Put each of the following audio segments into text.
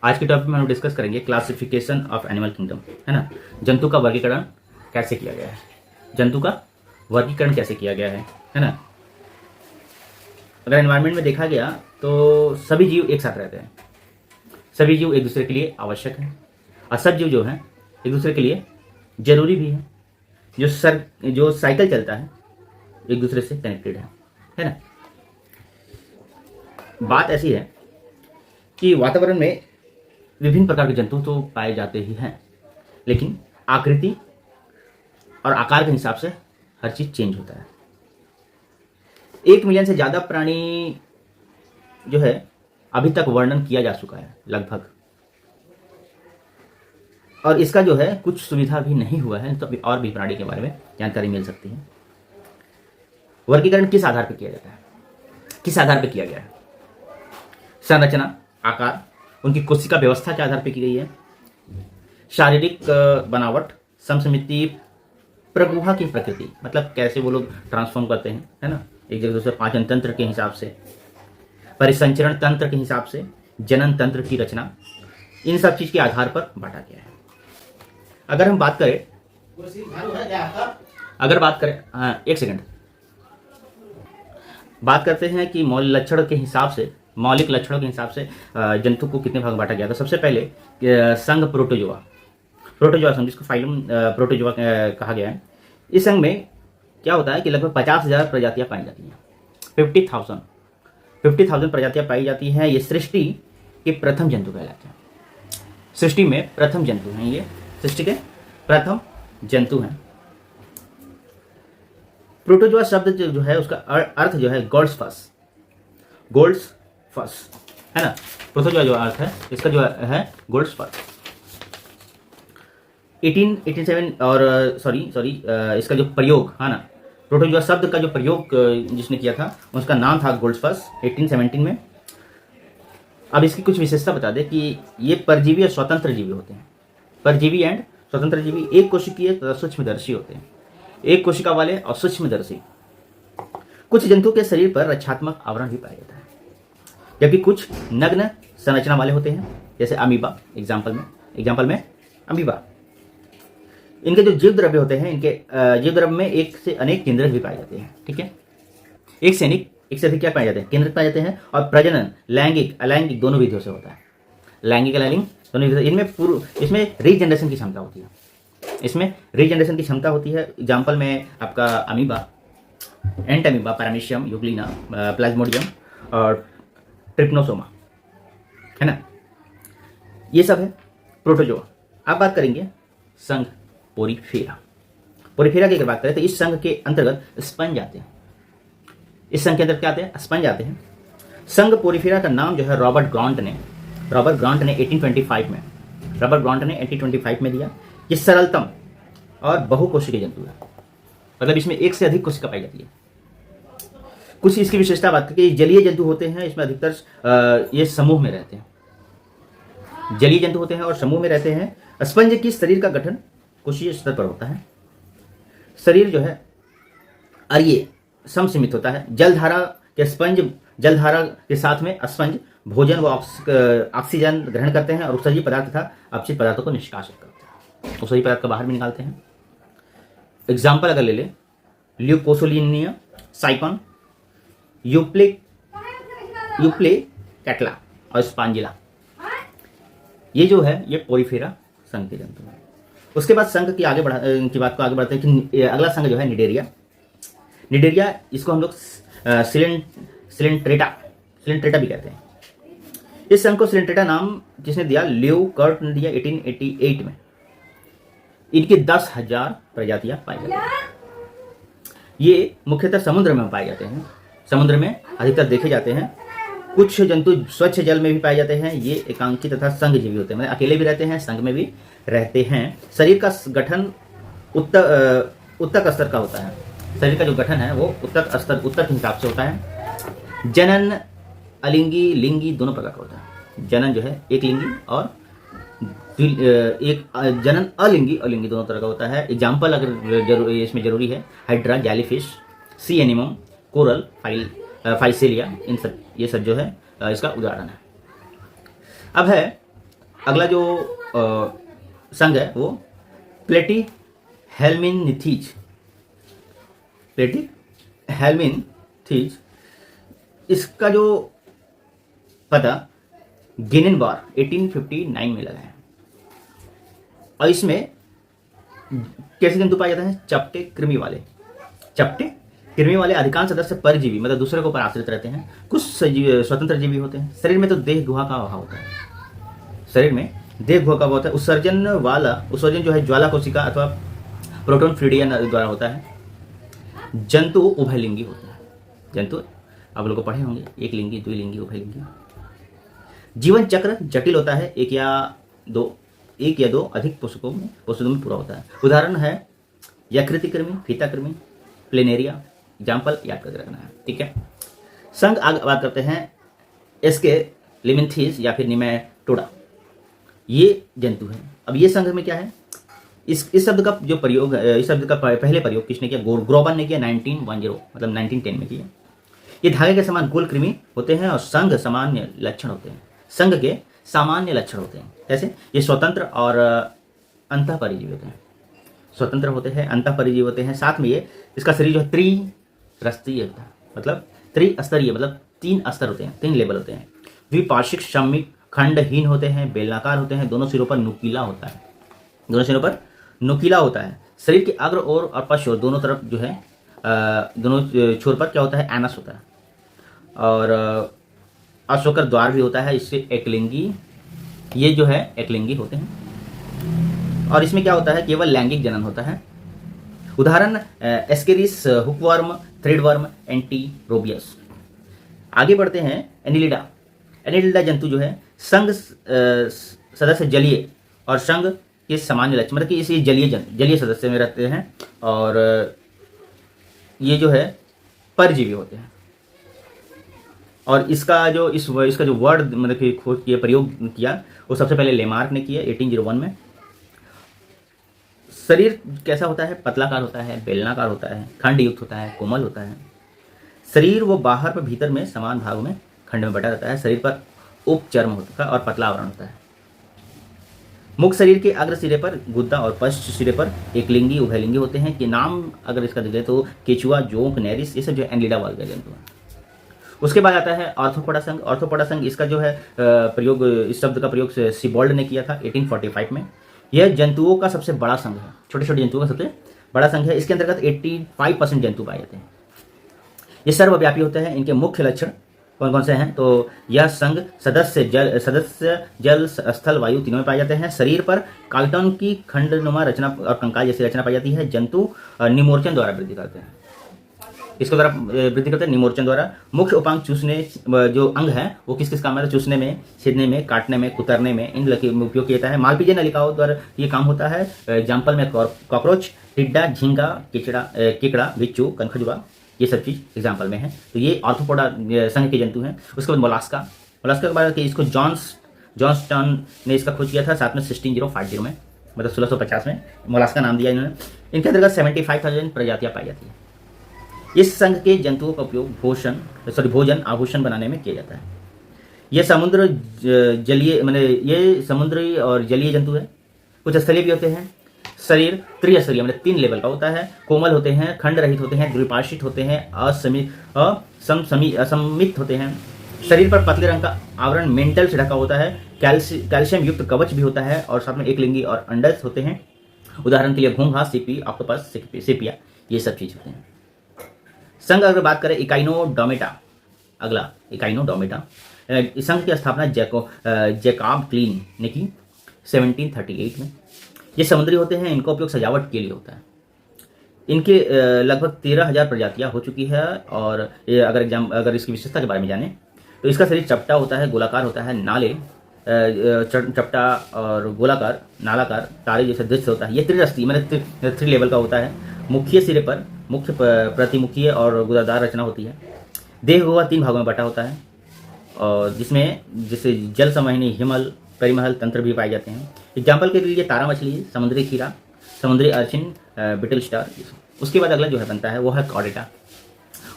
आज के टॉपिक में हम डिस्कस करेंगे क्लासिफिकेशन ऑफ एनिमल किंगडम, है ना। जंतु का वर्गीकरण कैसे किया गया है, जंतु का वर्गीकरण कैसे किया गया है ना। अगर एनवायरनमेंट में देखा गया तो सभी जीव एक साथ रहते हैं, सभी जीव एक दूसरे के लिए आवश्यक है और सब जीव जो है एक दूसरे के लिए जरूरी भी है। जो साइकिल चलता है एक दूसरे से कनेक्टेड है ना। बात ऐसी है कि वातावरण में विभिन्न प्रकार के जंतु तो पाए जाते ही हैं, लेकिन आकृति और आकार के हिसाब से हर चीज चेंज होता है। 1 मिलियन से ज़्यादा प्राणी जो है अभी तक वर्णन किया जा चुका है लगभग, और इसका जो है कुछ सुविधा भी नहीं हुआ है, तो अभी और भी प्राणी के बारे में जानकारी मिल सकती है। वर्गीकरण किस आधार पर किया जाता है, किस आधार पर किया गया है? संरचना, आकार, उनकी कोशिका व्यवस्था के आधार पर की गई है। शारीरिक बनावट, समसमिति, प्रगुहा की प्रकृति, मतलब कैसे वो लोग ट्रांसफॉर्म करते हैं, है ना, एक जगह दूसरे, पाचन तंत्र के हिसाब से, परिसंचरण तंत्र के हिसाब से, जनन तंत्र की रचना, इन सब चीज के आधार पर बांटा गया है। अगर हम बात करें एक सेकंड, बात करते हैं कि मौलिक लक्षणों के हिसाब से जंतु को कितने भाग में बांटा गया था। सबसे पहले संघ प्रोटोजोआ संघ, जिसको फाइलम प्रोटोजोआ कहा गया है। इस संघ में क्या होता है कि लगभग 50,000 प्रजातियां पाई जाती हैं। 50,000 प्रजातियां पाई जाती हैं। ये सृष्टि के प्रथम जंतु कहलाते हैं। सृष्टि में प्रथम जंतु हैं, ये सृष्टि के प्रथम जंतु हैं। प्रोटोजोआ शब्द जो है उसका अर्थ जो है गोल्ड्स फस, है ना। प्रोटोजोआ जो अर्थ है इसका जो है गोल्ड्स फस। 1887 और इसका जो प्रयोग, है ना, प्रोटोजोआ शब्द का जो प्रयोग जिसने किया था उसका नाम था गोल्ड्सफस 1817 में। अब इसकी कुछ विशेषता बता दें कि ये परजीवी और स्वतंत्र जीवी होते हैं। परजीवी एंड स्वतंत्र जीवी एक कोशिकीय तथा सूक्ष्मदर्शी होते हैं, एक कोशिका वाले और सूक्ष्मदर्शी। कुछ जंतु के शरीर पर रक्षात्मक आवरण भी पाया जाता है, जबकि कुछ नग्न संरचना वाले होते हैं, जैसे अमीबा, एग्जाम्पल में अमीबा। इनके जो जीव द्रव्य होते हैं, इनके जीव द्रव्य में एक से अनेक केंद्रक भी पाए जाते हैं, ठीक है। एक से अधिक क्या पाए जाते हैं? केंद्रक पाए जाते हैं। और प्रजनन लैंगिक अलैंगिक दोनों विधियों से होता है। लैंगिक अलैंगिक दोनों विधियों। इसमें रीजनरेशन की क्षमता होती है। एग्जाम्पल में आपका amoeba, Entamoeba, paramecium, Euglena, Plasmodium और ट्रिप्नोसोमा, है ना। ये सब है प्रोटोजोआ। अब बात करेंगे संघ पोरीफेरा की अगर बात करें तो इस संघ के अंतर्गत स्पंज आते हैं। इस संघ के अंदर क्या आते हैं? स्पंज आते हैं। संघ पोरीफेरा का नाम जो है रॉबर्ट ग्रांट ने 1825 में दिया। ये सरलतम और बहुकोशिकीय जंतु है, मतलब इसमें एक से अधिक कोशिका पाई जाती है। कुछ इसकी विशेषता बात करके, जलीय जंतु होते हैं, इसमें अधिकतर ये समूह में रहते हैं। जलीय जंतु होते हैं और समूह में रहते हैं। स्पंज की शरीर का गठन कोशीय स्तर पर होता है। शरीर जो है अरिये समसीमित होता है। जलधारा के साथ में स्पंज भोजन व ऑक्सीजन ग्रहण करते हैं और उत्सर्जी पदार्थ तथा अपचित पदार्थों को निष्कासित करते हैं, उत्सर्जी पदार्थ को बाहर भी निकालते हैं। एग्जाम्पल अगर ले लें, ल्यूकोसोलिनिया, साइकॉन, यूप्ले कैटला और स्पांजिला, ये जो है ये पोरीफेरा संघ के जंतु हैं। उसके बाद संघ की बात को आगे बढ़ते हैं कि अगला संघ जो है निडेरिया, इसको हम लोग सिलेंट्रेटा भी कहते हैं। इस संघ को सिलेंट्रेटा नाम जिसने दिया, लियो कर्ट ने दिया 1888 में। इनकी 10,000 प्रजातियां पाई जाती हैं। ये मुख्यतः समुद्र में पाए जाते हैं, समुद्र में अधिकतर देखे जाते हैं। कुछ जंतु स्वच्छ जल में भी पाए जाते हैं। ये एकांकी तथा संघ जीवी होते हैं, मतलब अकेले भी रहते हैं, संघ में भी रहते हैं। शरीर का गठन उत्तक स्तर का होता है। शरीर का जो गठन है वो उत्तर के हिसाब से होता है। जनन अलिंगी लिंगी दोनों प्रकार का होता है। जनन जो है एक लिंगी और जनन अलिंगी दोनों तरह का होता है। एग्जाम्पल अगर इसमें जरूरी है, हाइड्रा, जेलीफिश, सी एनिमम, कोरल, फाइसेलिया, ये सब जो है इसका उदाहरण है। अब है अगला जो संघ है वो प्लेटी हेल्मिनथीज, प्लेटी हेल्मिनथीज, इसका जो पता गिनेनबार 1859 में लगा है। और इसमें कैसे जंतु पाए जाते हैं? चपटे कृमि वाले। चपटे कृमि वाले अधिकांश सदस्य परजीवी मतलब दूसरे को पर आश्रित रहते हैं। कुछ स्वतंत्र जीवी होते हैं। शरीर में तो देह गुहा का अभाव होता है, शरीर में देह गुहा का अभाव होता है। उत्सर्जन जो है ज्वाला कोशिका अथवा प्रोटोन फ्रीडियन द्वारा होता है। जंतु उभयलिंगी होते हैं। जंतु आप लोग को पढ़े होंगे, एक लिंगी, द्विलिंगी, उभयलिंगी। जीवन चक्र जटिल होता है, एक या दो अधिक पोषकों में पूरा होता है। उदाहरण है यकृति कृमि, फीता कृमि, प्लेनेरिया। एग्जाम्पल याद करके रखना है, ठीक है। संघ आगे बात करते हैं इसके लिमिन्थीज या फिर निमेटोडा, ये जंतु है। अब ये संघ में क्या है? इस शब्द का जो प्रयोग, इस शब्द का पहले प्रयोग किसने किया? ग्रोबन ने किया 1910 मतलब 1910 में किया। ये धागे के समान गोल कृमि होते हैं और संघ सामान्य लक्षण होते हैं। संघ के सामान्य लक्षण होते हैं। जैसे ये स्वतंत्र और अंतःपरिजीवी होते हैं। स्वतंत्र होते हैं, अंतःपरिजीवी होते हैं। साथ में ये इसका शरीर जो है त्रिस्तरीय होता है, मतलब त्रिस्तरीय मतलब 3 स्तर होते हैं, 3 लेवल होते हैं। द्विपार्श्विक सममित खंडहीन होते हैं, बेलनाकार होते हैं, दोनों सिरों पर नुकीला होता है, दोनों सिरों पर नुकीला होता है। शरीर के अग्र और पश्च ओर दोनों तरफ जो है दोनों छोर पर क्या होता है? एनस होता है। और अशोकर द्वार भी होता है। इससे एकलिंगी, ये जो है एकलिंगी होते हैं। और इसमें क्या होता है? केवल लैंगिक जनन होता है। उदाहरण एस्केरिस, हुकवर्म, थ्रेडवर्म, एंटीरोबियस। आगे बढ़ते हैं एनिलिडा। एनिलिडा जंतु जो है संघ सदस्य जलीय और संघ के सामान्य लक्षण मतलब कि इसे जलीय सदस्य में रहते हैं और ये जो है परजीवी होते हैं। और इसका जो वर्ड मतलब कि खोज किया, प्रयोग किया, वो सबसे पहले लेमार्क ने किया 1801 में। शरीर कैसा होता है? पतलाकार होता है, बेलनाकार होता है, खंड युक्त होता है, कोमल होता है। शरीर वो बाहर पर भीतर में समान भागों में खंड में बटा रहता है। शरीर पर उपचर्म होता है और पतला आवरण होता है। मुख्य शरीर के अग्र सिरे पर गुद्दा और पश्च सिरे पर एकलिंगी, उभयलिंगी होते हैं। कि नाम अगर इसका देखें तो केचुआ, जोंक, नेरिस, ये सब जो एनिलिडा वर्ग का जंतु है। उसके बाद आता है ऑर्थोपोडा संघ। ऑर्थोपोडा संघ, इसका जो है प्रयोग, इस शब्द का प्रयोग सिबोल्ड ने किया था 1845 में। यह जंतुओं का सबसे बड़ा संघ है, छोटे छोटे जंतुओं का सबसे बड़ा संघ है। इसके अंतर्गत 85% जंतु पाए जाते हैं। ये सर्वव्यापी होते हैं। इनके मुख्य लक्षण कौन कौन से हैं? तो यह संघ सदस्य जल, स्थल, वायु तीनों में पाए जाते हैं। शरीर पर काइटोन की खंडनुमा रचना और कंकाल जैसी रचना पाई जाती है। जंतु निमोर्चन द्वारा वृद्धि करते हैं। इसके द्वारा वृद्धि करते हैं निमोर्चन द्वारा। मुख्य उपांग चूसने, जो अंग है वो किस किस काम में आता है? चूसने में, छेदने में, काटने में, कुतरने में, इन उपयोग किया जाता है। मालपीजिया नलिकाओं द्वारा ये काम होता है। एग्जाम्पल में कॉकरोच, टिड्डा, झींगा, केकड़ा, बिच्छू, कनखजुआ, ये सब चीज़ एग्जाम्पल में है। तो ये ऑर्थोपोडा संघ के जंतु हैं। उसके बाद मोलास्का के बाद कि इसको जॉन्सटन ने इसका खोज किया था साथ में 1650 में, मतलब 1650 में मोलास्का नाम दिया इन्होंने। इनके अंतर्गत 75,000 प्रजातियाँ पाई जाती हैं। इस संघ के जंतुओं का उपयोग भोजन, आभूषण बनाने में किया जाता है। ये जलीय ये समुद्री और जलीय जंतु है। कुछ स्थलीय भी होते हैं। शरीर त्रिस्तरीय मतलब 3 लेवल का होता है। कोमल होते हैं, खंड रहित होते हैं, द्विपार्श्विक होते हैं, असमित होते हैं। शरीर पर पतले रंग का आवरण मेंटल से ढका होता है। कैल्शियम युक्त कवच भी होता है और साथ में एकलिंगी और अंडज होते हैं। उदाहरण के लिए घोंघा, सीपी, ऑक्टोपस, सेपिया, ये सब चीज होते हैं। संघ अगर बात करें इकाइनोडोमेटा, अगला इकाइनोडोमेटा। इस संघ की स्थापना जैकब क्लीन ने की 1738 में। ये समुद्री होते हैं। इनका उपयोग सजावट के लिए होता है। इनके लगभग 13,000 प्रजातियां हो चुकी है। और ये अगर इसकी विशेषता के बारे में जाने तो इसका शरीर चपटा होता है, गोलाकार होता है, नाले चपटा और गोलाकार, नालाकार, तारे जैसे दृश्य होता है। ये त्रिरस्ती मतलब 3 लेवल का होता है। मुख्य सिरे पर मुख्य प्रतिमुखीय और गुदादार रचना होती है। देह हुआ 3 भागों में बटा होता है और जिसमें जैसे जल संवहनी, हिमल, परिमहल तंत्र भी पाए जाते हैं। एग्जाम्पल के लिए तारा मछली, समुद्री खीरा, समुद्री अर्चिन, बिटल स्टार। उसके बाद अगला जो है बनता है वो है कॉर्डेटा।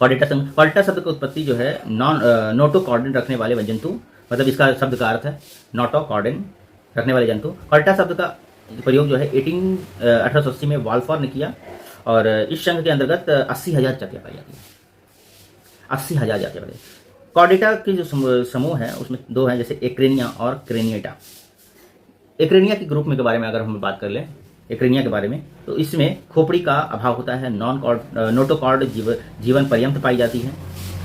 कॉर्डेटा शब्द की उत्पत्ति जो है नोटोकॉर्डन रखने वाले जंतु, मतलब इसका शब्द का अर्थ है नोटोकॉर्डन। रखने वाले जंतु। कॉर्डेटा शब्द का प्रयोग जो है 1880 में वाल्फॉर ने किया और इस संघ के अंतर्गत 80,000 जातियाँ पाई जाती हैं। 80,000 जातियाँ पाई। कॉर्डेटा के जो समूह है उसमें दो हैं, जैसे एक्रेनिया और क्रेनिएटा। एक्रेनिया के ग्रुप में के बारे में अगर हम बात कर लें, एक्रेनिया के बारे में, तो इसमें खोपड़ी का अभाव होता है, नोटोकॉर्ड जीवन पर्यंत पाई जाती है,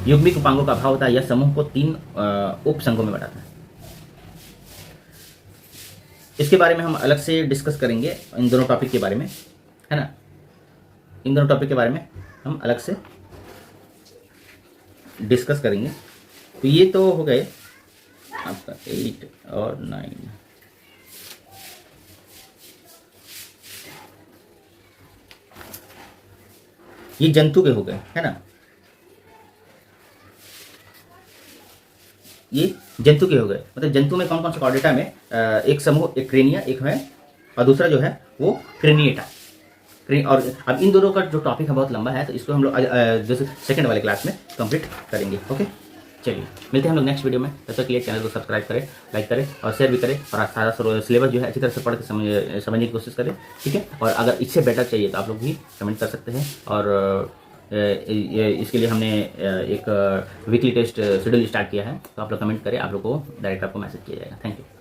युग्मिक उपांगों का अभाव होता है। यह समूह को 3 उप संघों में बांटता है। इसके बारे में हम अलग से डिस्कस करेंगे, इन दोनों टॉपिक के बारे में, है ना। इन दोनों टॉपिक के बारे में हम अलग से डिस्कस करेंगे। तो ये तो हो गए आपका 8 और 9। ये जंतु के हो गए, है ना। ये जंतु के हो गए, मतलब जंतु में कौन कौन से कॉर्डेटा में एक समूह एक्रेनिया एक है और दूसरा जो है वो क्रेनिएटा। और अब इन दोनों का जो टॉपिक है बहुत लंबा है, तो इसको हम लोग जैसे सेकंड वाले क्लास में कंप्लीट करेंगे। ओके, चलिए मिलते हैं हम लोग नेक्स्ट वीडियो में। तब तक के लिए चैनल को सब्सक्राइब करें, लाइक करें और शेयर भी करें, और सारा सिलेबस जो है अच्छी तरह से पढ़ के समझने की कोशिश करें, ठीक है। और अगर इससे बेटर चाहिए तो आप लोग भी कमेंट कर सकते हैं। और इसके लिए हमने एक वीकली टेस्ट शेड्यूल स्टार्ट किया है, तो आप लोग कमेंट करें, आप लोग को डायरेक्ट आपको मैसेज किया जाएगा। Thank you.